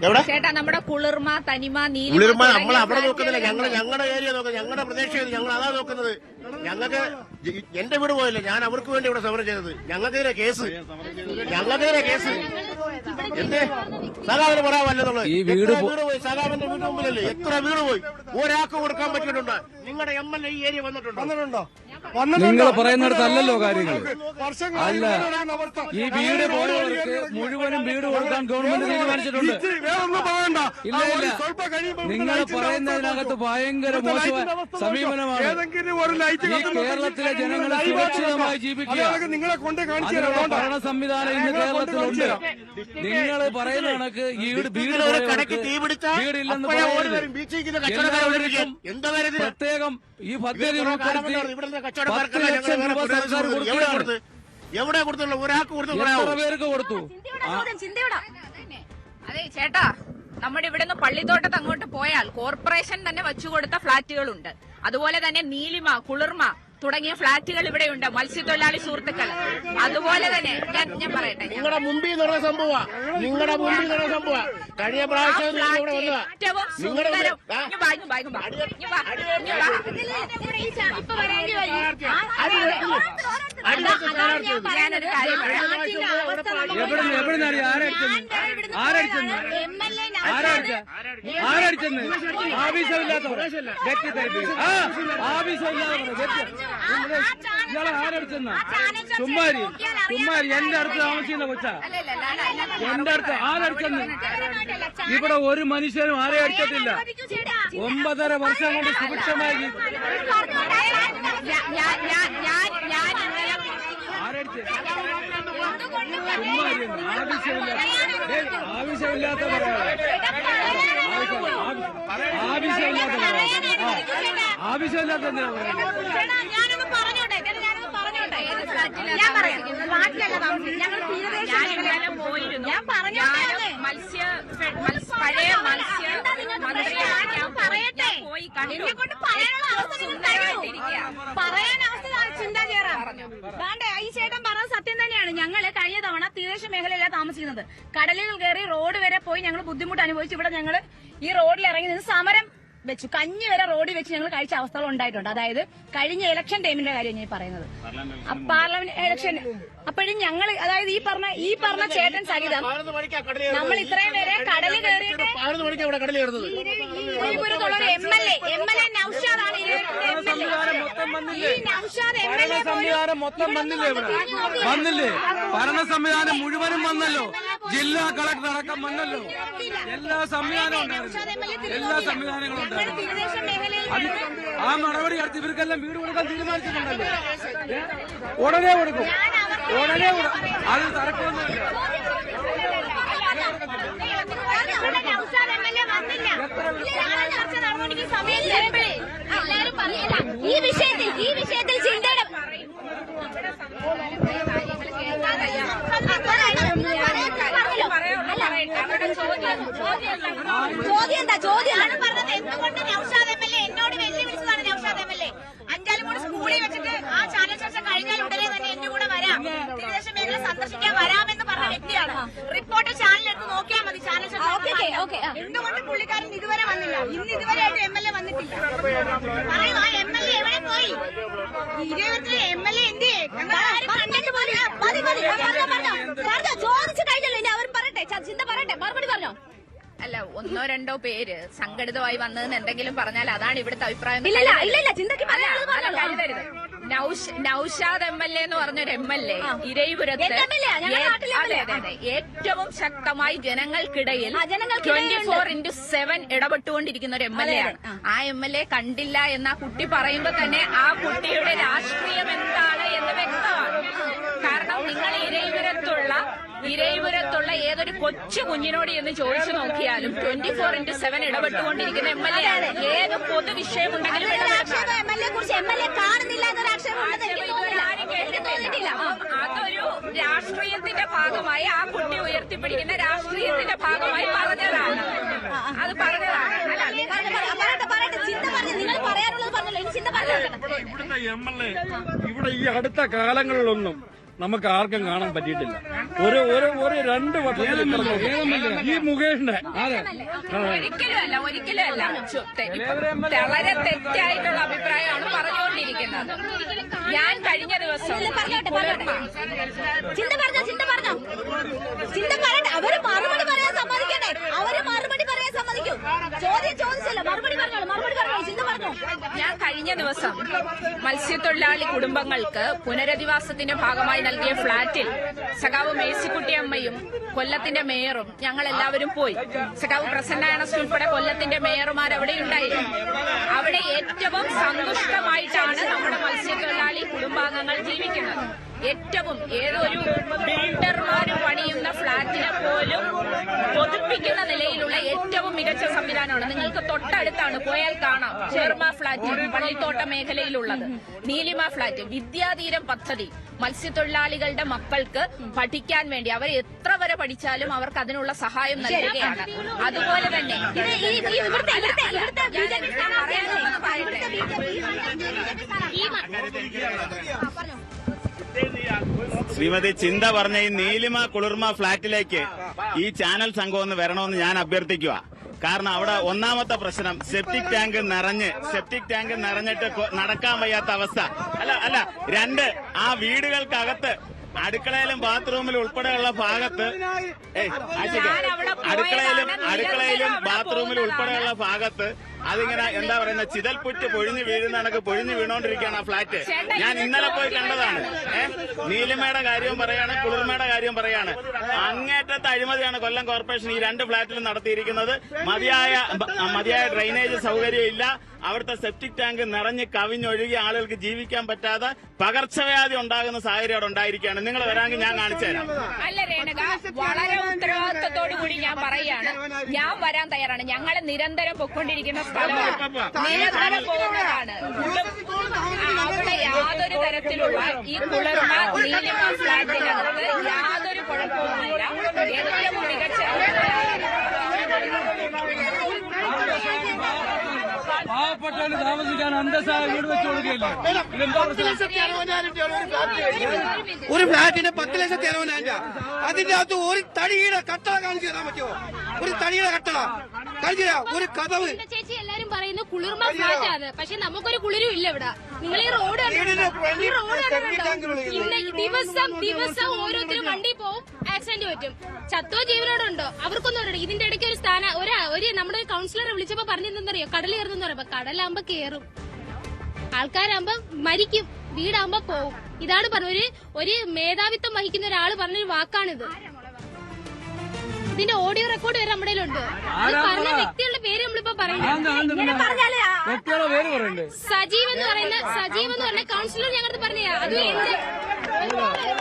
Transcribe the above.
എവിടെ ചേട്ടാ നമ്മുടെ കുളിർമ തനിമ കുളിർമ നമ്മൾ അവിടെ നോക്കുന്നില്ല. ഞങ്ങളുടെ ഏരിയ നോക്കാം, ഞങ്ങളുടെ പ്രദേശം ഞങ്ങൾ അതാ നോക്കുന്നത്. ഞങ്ങൾക്ക് എന്റെ വീട് പോയില്ല, ഞാൻ അവർക്ക് വേണ്ടി ഇവിടെ സമരം ചെയ്തത്. ഞങ്ങൾക്കെതിരെ കേസ് എന്തേ സഖാവിന് പറയാൻ വല്ലതുള്ളത്? വീട് പോയി സഖാവിന്റെ വീട് മുമ്പിലല്ലേ എത്ര വീട് പോയി? ഒരാൾക്ക് കൊടുക്കാൻ പറ്റിയിട്ടുണ്ട്? നിങ്ങളുടെ MLA ഈ ഏരിയ വന്നിട്ടുണ്ടോ? നിങ്ങൾ പറയുന്നിടത്തല്ലോ കാര്യങ്ങൾ. അല്ല, ഈ വീട് പോയവർക്ക് മുഴുവനും വീട് കൊടുക്കാൻ ഗവൺമെന്റ് തീരുമാനിച്ചിട്ടുണ്ട്. ഇല്ല ഇല്ല, നിങ്ങൾ പറയുന്നതിനകത്ത് ഭയങ്കര മോശമായ സമീപനമാണ്. ഈ കേരളത്തിലെ ജനങ്ങളെ സുരക്ഷിതമായി ജീവിക്കുക അതിനുള്ള ഭരണ സംവിധാനം ഇന്ന് കേരളത്തിലുണ്ട്. നിങ്ങൾ പറയുന്ന കണക്ക് ഈ വീടില്ലെന്ന് പറയരുത്. പ്രത്യേകം ഈ പദ്ധതി ഉൾപ്പെടുത്തി 10 ലക്ഷം രൂപ സർക്കാർ കൊടുക്കുകയാണ്. എവിടെ കൊടുത്തുള്ള ഒരാൾക്ക് കൊടുത്തു? എത്ര പേർക്ക് കൊടുത്തു? അതെ ചേട്ടാ, നമ്മുടെ ഇവിടുന്ന് പള്ളിത്തോട്ടത്ത് അങ്ങോട്ട് പോയാൽ കോർപ്പറേഷൻ തന്നെ വെച്ചുകൊടുത്ത ഫ്ളാറ്റുകളുണ്ട്. അതുപോലെ തന്നെ നീലിമ, കുളിർമ തുടങ്ങിയ ഫ്ളാറ്റുകൾ ഇവിടെയുണ്ട്. മത്സ്യത്തൊഴിലാളി സുഹൃത്തുക്കൾ അതുപോലെ തന്നെ ഞാൻ പറയട്ടെ, നിങ്ങളുടെ മുമ്പിൽ നടന്ന സംഭവം കഴിഞ്ഞ പ്രാവശ്യം ഇവിടെ വന്നതാ. ഏറ്റവും സുന്ദരം ഞാനൊരു കാര്യം ആരടിച്ചെന്ന് ആവശ്യമില്ലാത്തവർ ഇയാളെ ആരടിച്ചെന്ന ചുമ്മാരി എന്റെ അടുത്ത് താമസിക്കുന്ന കൊച്ചാ. എന്റെ അടുത്ത് ആരടിച്ചെന്ന് ഇവിടെ ഒരു മനുഷ്യനും ആരെ അടിച്ചിട്ടില്ല. 9.5 വർഷം കൊണ്ട് സുഭിക്ഷമായി ആരടിച്ച് ചുമ്മാരി ആവശ്യമില്ലാത്ത ആവശ്യമില്ലാത്ത എന്തിനാ പഴയ മത്സ്യ പോയി പറയാൻ അവസ്ഥ ചിന്താ ചേരാം. ഈ ചേട്ടൻ പറഞ്ഞ സത്യം തന്നെയാണ്. ഞങ്ങള് കഴിഞ്ഞ തവണ തീരദേശ മേഖലയിലാണ് താമസിക്കുന്നത്. കടലുകൾ കയറി റോഡ് വരെ പോയി ഞങ്ങൾ ബുദ്ധിമുട്ട് അനുഭവിച്ചു. ഇവിടെ ഞങ്ങള് ഈ റോഡിൽ ഇറങ്ങി നിന്ന് സമരം വെച്ചു. കഞ്ഞി വരെ റോഡിൽ വെച്ച് ഞങ്ങൾ കഴിച്ച അവസ്ഥകൾ ഉണ്ടായിട്ടുണ്ട്. അതായത് കഴിഞ്ഞ ഇലക്ഷൻ ടൈമിന്റെ കാര്യം ഞാൻ പറയുന്നത്. പാർലമെന്റ് ഇലക്ഷൻ അപ്പോഴും ഞങ്ങൾ അതായത് ഈ പറഞ്ഞ ചേട്ടൻ സഹിതം നമ്മൾ ഇത്രയും വരെ കടല് കയറിയിട്ട് ഇരവിപുരത്തുള്ള ഒരു MLA നൗഷാദാണ്. സംവിധാനം മൊത്തം വന്നില്ലേ? ഭരണ സംവിധാനം മുഴുവനും വന്നല്ലോ. ജില്ലാ കളക്ടർ അടക്കം വന്നല്ലോ. എല്ലാ സംവിധാനവും ഉണ്ടായിരുന്നു. എല്ലാ സംവിധാനങ്ങളും ഉണ്ടായിരുന്നു. ആ നടപടി അടുത്ത് ഇവർക്കെല്ലാം വീട് കൊടുക്കാൻ തീരുമാനിച്ചിട്ടുണ്ടല്ലോ. ഉടനെ കൊടുക്കും. അത് തർക്കമൊന്നുമില്ല. ഈ വിഷയത്തിൽ ചിന്തയുടെ ചോദ്യം പറഞ്ഞത് എന്തുകൊണ്ട് നൗഷാദ് MLA എന്നോട് വെല്ലുവിളിച്ചതാണ്. നൗഷാദ് MLA അഞ്ചാലുമൂട് സ്കൂളിൽ വെച്ചിട്ട് ആ ചാനൽ ചർച്ച കഴിഞ്ഞാൽ ഉടനെ തന്നെ എന്റെ കൂടെ വരാം, തീരദേശ മേഖല സന്ദർശിക്കാൻ വരാമെന്ന് പറഞ്ഞ വ്യക്തിയാണ്. റിപ്പോർട്ട് ചാനലെടുത്ത് നോക്കിയാൽ മതി. ചാനൽ ചർച്ച എന്തുകൊണ്ട് പുള്ളിക്കാരൻ ഇതുവരെ വന്നില്ല? ഇന്ന് ഇതുവരെയായിട്ട് MLA വന്നിട്ടില്ല. പറയൂ, ആ MLA എവിടെ പോയി? ഇരുപത്തിലെ MLA എന്ത് ചോദിച്ചു കഴിഞ്ഞല്ലോ. ഇനി അവർ പറയട്ടെ, ചിന്ത പറയട്ടെ, മറുപടി പറഞ്ഞോ. അല്ല, 1-2 പേര് സംഘടിതമായി വന്നതെന്ന് എന്തെങ്കിലും പറഞ്ഞാൽ അതാണ് ഇവിടുത്തെ അഭിപ്രായം. നൗഷാദ് MLA എന്ന് പറഞ്ഞൊരു MLA ഇരവിപുരത്ത് ഏറ്റവും ശക്തമായി ജനങ്ങൾക്കിടയിൽ 24/7 ഇടപെട്ടുകൊണ്ടിരിക്കുന്ന ഒരു MLA ആണ്. ആ MLA കണ്ടില്ല എന്ന് ആ കുട്ടി പറയുമ്പോ തന്നെ ആ കുട്ടിയുടെ രാഷ്ട്രീയം എന്താണ് എന്ന് വ്യക്തമാണ്. കാരണം നിങ്ങൾ ഇരവിപുരത്തുള്ള ഏതൊരു കൊച്ചു കുഞ്ഞിനോട് എന്ന് ചോദിച്ചു നോക്കിയാലും 24/7 ഇടപെട്ടുകൊണ്ടിരിക്കുന്ന MLA ആണ്. ഏത് പൊതുവിഷയമുണ്ടെങ്കിലും അതൊരു രാഷ്ട്രീയത്തിന്റെ ഭാഗമായി ആ കുട്ടി ഉയർത്തിപ്പിടിക്കുന്ന രാഷ്ട്രീയത്തിന്റെ ഭാഗമായി പറഞ്ഞതാണ്. അത് പറഞ്ഞതാണ്. ഇവിടുത്തെ MLA ഇവിടെ ഈ അടുത്ത കാലങ്ങളിലൊന്നും നമുക്ക് ആർക്കും കാണാൻ പറ്റിയിട്ടില്ല. ഒരു 2 വട്ടം ഈ മുകേഷിന്റെ ഒരിക്കലും അല്ല വളരെ തെറ്റായിട്ടുള്ള അഭിപ്രായമാണ് പറഞ്ഞുകൊണ്ടിരിക്കുന്നത്. ഞാൻ കഴിഞ്ഞ ദിവസം അവര് മറുപടി പറയാൻ സമ്മതിക്കണ്ടേ? അവര് മറുപടി പറയാൻ സമ്മതിക്കൂ. ചോദ്യം ചോദിച്ചല്ലോ, മറുപടി പറഞ്ഞോളൂ. ചിന്ത പറഞ്ഞോ. ഞാൻ കഴിഞ്ഞ ദിവസം മത്സ്യത്തൊഴിലാളി കുടുംബങ്ങൾക്ക് പുനരധിവാസത്തിന്റെ ഭാഗമായി നൽകിയ ഫ്ളാറ്റിൽ സഖാവ് മേഴ്സിക്കുട്ടിയമ്മയും കൊല്ലത്തിന്റെ മേയറും ഞങ്ങൾ എല്ലാവരും പോയി. സഖാവ് പ്രസന്ന ഏണസ്റ്റ് ഉൾപ്പെടെ കൊല്ലത്തിന്റെ മേയർമാർ അവിടെ ഉണ്ടായിരുന്നു. അവിടെ ഏറ്റവും സന്തുഷ്ടമായിട്ടാണ് നമ്മുടെ മത്സ്യത്തൊഴിലാളി കുടുംബാംഗങ്ങൾ ജീവിക്കുന്നത്. ഏറ്റവും ഏതൊരു ബിൽഡർമാര് പണിയുന്ന ഫ്ളാറ്റിനെ പോലും പൊതുപ്പിക്കുന്ന നിലയിലുള്ള ഏറ്റവും മികച്ച സംവിധാനമാണ്. നിങ്ങൾക്ക് തൊട്ടടുത്താണ്, പോയാൽ കാണാം. ഷെർമ ഫ്ളാറ്റ് പള്ളിത്തോട്ട മേഖലയിലുള്ളത്, നീലിമ ഫ്ളാറ്റ്, വിദ്യാധീരം പദ്ധതി. മത്സ്യത്തൊഴിലാളികളുടെ മക്കൾക്ക് പഠിക്കാൻ വേണ്ടി അവർ എത്ര വരെ പഠിച്ചാലും അവർക്ക് അതിനുള്ള സഹായം നൽകുകയാണ്. അതുപോലെ തന്നെ ശ്രീമതി ചിന്ത പറഞ്ഞ ഈ നീലിമ കുളിർമ ഫ്ളാറ്റിലേക്ക് ഈ ചാനൽ സംഘം ഒന്ന് വരണമെന്ന് ഞാൻ അഭ്യർത്ഥിക്കുക. കാരണം അവിടെ ഒന്നാമത്തെ പ്രശ്നം സെപ്റ്റിക് ടാങ്ക് നിറഞ്ഞിട്ട് നടക്കാൻ വയ്യാത്ത അവസ്ഥ. അല്ല 2 ആ വീടുകൾക്കകത്ത് അടുക്കളയിലും ബാത്റൂമിലും ഉൾപ്പെടെയുള്ള ഭാഗത്ത് അടുക്കളയിലും ബാത്റൂമിലും ഉൾപ്പെടെയുള്ള ഭാഗത്ത് അതിങ്ങനെ എന്താ പറയുന്ന ചിതൽപുറ്റ് പൊഴിഞ്ഞു വീഴുന്ന കണക്ക് പൊഴിഞ്ഞു വീണോണ്ടിരിക്കുകയാണ് ആ ഫ്ളാറ്റ്. ഞാൻ ഇന്നലെ പോയി കണ്ടതാണ്. നീലിമയുടെ കാര്യവും പറയാണ്, കുളിർമയുടെ കാര്യവും പറയാണ്. അങ്ങേറ്റത്തെ അഴിമതിയാണ് കൊല്ലം കോർപ്പറേഷൻ ഈ 2 ഫ്ളാറ്റിലും നടത്തിയിരിക്കുന്നത്. മതിയായ ഡ്രെയിനേജ് സൗകര്യം ഇല്ല. അവിടുത്തെ സെപ്റ്റിക് ടാങ്ക് നിറഞ്ഞ് കവിഞ്ഞൊഴുകി ആളുകൾക്ക് ജീവിക്കാൻ പറ്റാതെ പകർച്ചവ്യാധി ഉണ്ടാകുന്ന സാഹചര്യം അവിടെ ഉണ്ടായിരിക്കുകയാണ്. നിങ്ങൾ വരാമെങ്കിൽ ഞാൻ കാണിച്ചു തരാം. അല്ല രേണുക, വളരെ ഉത്തരവാദിത്വത്തോടു കൂടി ഞാൻ പറയാണ്, ഞാൻ വരാൻ തയ്യാറാണ്. ഞങ്ങളെ നിരന്തരം പൊക്കൊണ്ടിരിക്കുന്ന സ്ഥലമാണ്, നിരന്തരം പോകുന്നതാണ്. അവിടെ യാതൊരു തരത്തിലുള്ള ഈ കുളിർമ നീലിമ ഫ്ളാറ്റിനകത്ത് യാതൊരു കുഴപ്പവുമില്ല. ഏറ്റവും മികച്ച പാവപ്പെട്ടവന് താമസിക്കാൻ അന്തസ്സായ വീട് വെച്ചു കൊടുക്കുകയല്ലേ? ഒരു ഫ്ലാറ്റിന് 10 ലക്ഷത്തി 60,000. അതിന്റെ അകത്ത് ഒരു തടിയുടെ കട്ടള കാണിച്ചു തരാൻ പറ്റുമോ? ഒരു തടിയുടെ കട്ടള കാണിച്ചു തരാം. ഒരു കഥവ്. ചേച്ചി എല്ലാരും പറയുന്നു കുളിർമ ഫ്ലാറ്റ് ആണ്, പക്ഷെ നമുക്കൊരു കുളിരും ഇല്ല ഇവിടെ. നിങ്ങൾ ഈ റോഡ് ദിവസം ഓരോരുത്തരും വണ്ടി പോവും, ആക്സിഡന്റ് പറ്റും. ചത്തോ ജീവനോടുണ്ടോ അവർക്കൊന്നും അറിയാം. ഇതിന്റെ ഇടയ്ക്ക് ഒരു ഒരു നമ്മുടെ കൗൺസിലറെ വിളിച്ചപ്പോ പറഞ്ഞെന്തറിയോ, കടൽ കയറുന്നെന്ന് പറയുമ്പോ കടലാകുമ്പോ കേറും, ആൾക്കാരാകുമ്പോ മരിക്കും, വീടാകുമ്പോ പോവും. ഇതാണ് പറഞ്ഞ ഒരു മേധാവിത്വം വഹിക്കുന്ന ഒരാള് പറഞ്ഞൊരു വാക്കാണിത്. ഇതിന്റെ ഓഡിയോ റെക്കോർഡ് വരെ നമ്മുടെ ഉണ്ട്. പറഞ്ഞ വ്യക്തികളുടെ പേര് നമ്മളിപ്പോ പറയുന്നത് സജീവ് എന്ന് പറയുന്ന കൗൺസിലർ ഞങ്ങളുടെ പറഞ്ഞ അത്